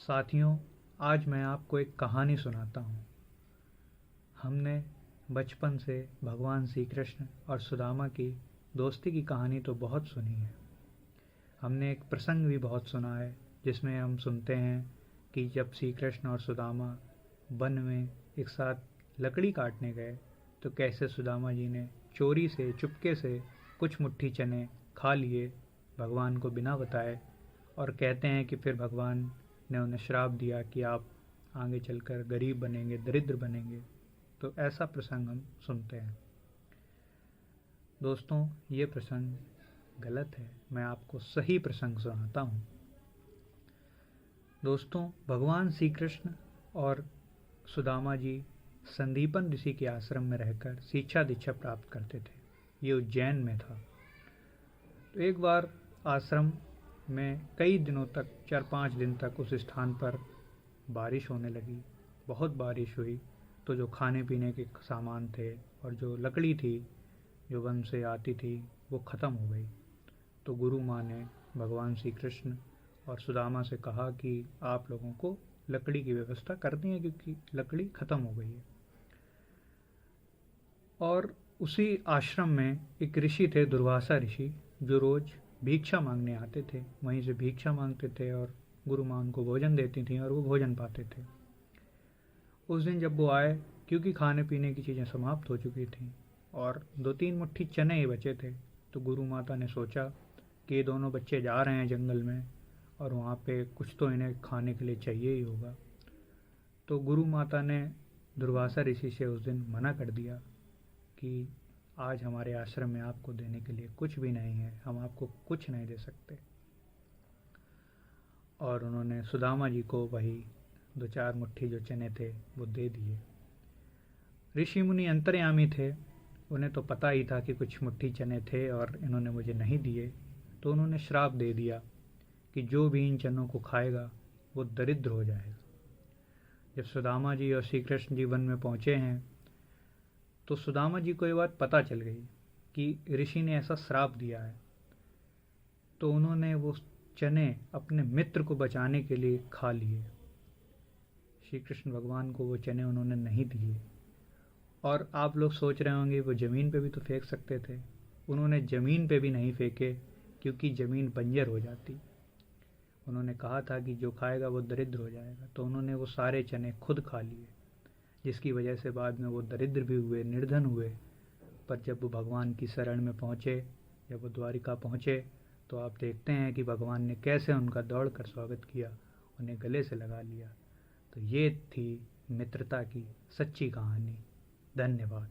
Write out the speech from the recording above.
साथियों, आज मैं आपको एक कहानी सुनाता हूँ। हमने बचपन से भगवान श्री कृष्ण और सुदामा की दोस्ती की कहानी तो बहुत सुनी है। हमने एक प्रसंग भी बहुत सुना है जिसमें हम सुनते हैं कि जब श्री कृष्ण और सुदामा वन में एक साथ लकड़ी काटने गए तो कैसे सुदामा जी ने चोरी से चुपके से कुछ मुट्ठी चने खा लिए भगवान को बिना बताए, और कहते हैं कि फिर भगवान ने उन्हें श्राप दिया कि आप आगे चलकर गरीब बनेंगे, दरिद्र बनेंगे। तो ऐसा प्रसंग हम सुनते हैं। दोस्तों, ये प्रसंग गलत है। मैं आपको सही प्रसंग सुनाता हूँ। दोस्तों, भगवान श्री कृष्ण और सुदामा जी संदीपन ऋषि के आश्रम में रहकर शिक्षा दीक्षा प्राप्त करते थे। ये उज्जैन में था। तो एक बार आश्रम में कई दिनों तक 4-5 दिन तक उस स्थान पर बारिश होने लगी। बहुत बारिश हुई तो जो खाने पीने के सामान थे और जो लकड़ी थी जो वन से आती थी वो ख़त्म हो गई। तो गुरु माँ ने भगवान श्री कृष्ण और सुदामा से कहा कि आप लोगों को लकड़ी की व्यवस्था करनी है क्योंकि लकड़ी ख़त्म हो गई है। और उसी आश्रम में एक ऋषि थे, दुर्वासा ऋषि, जो रोज़ भिक्षा मांगने आते थे। वहीं से भिक्षा मांगते थे और गुरु माँ उनको भोजन देती थी और वो भोजन पाते थे। उस दिन जब वो आए, क्योंकि खाने पीने की चीज़ें समाप्त हो चुकी थीं और 2-3 मुट्ठी चने ही बचे थे, तो गुरु माता ने सोचा कि ये दोनों बच्चे जा रहे हैं जंगल में और वहाँ पे कुछ तो इन्हें खाने के लिए चाहिए ही होगा। तो गुरु माता ने दुर्वासा ऋषि से उस दिन मना कर दिया कि आज हमारे आश्रम में आपको देने के लिए कुछ भी नहीं है, हम आपको कुछ नहीं दे सकते। और उन्होंने सुदामा जी को वही 2-4 मुट्ठी जो चने थे वो दे दिए। ऋषि मुनि अंतर्यामी थे, उन्हें तो पता ही था कि कुछ मुट्ठी चने थे और इन्होंने मुझे नहीं दिए। तो उन्होंने श्राप दे दिया कि जो भी इन चनों को खाएगा वो दरिद्र हो जाएगा। जब सुदामा जी और श्री कृष्ण जी वन में पहुँचे हैं तो सुदामा जी को ये बात पता चल गई कि ऋषि ने ऐसा श्राप दिया है। तो उन्होंने वो चने अपने मित्र को बचाने के लिए खा लिए। श्री कृष्ण भगवान को वो चने उन्होंने नहीं दिए। और आप लोग सोच रहे होंगे वो ज़मीन पे भी तो फेंक सकते थे। उन्होंने ज़मीन पे भी नहीं फेंके क्योंकि ज़मीन बंजर हो जाती। उन्होंने कहा था कि जो खाएगा वो दरिद्र हो जाएगा। तो उन्होंने वो सारे चने खुद खा लिए, जिसकी वजह से बाद में वो दरिद्र भी हुए, निर्धन हुए। पर जब वो भगवान की शरण में पहुँचे, जब वो द्वारिका पहुँचे, तो आप देखते हैं कि भगवान ने कैसे उनका दौड़ कर स्वागत किया, उन्हें गले से लगा लिया। तो ये थी मित्रता की सच्ची कहानी। धन्यवाद।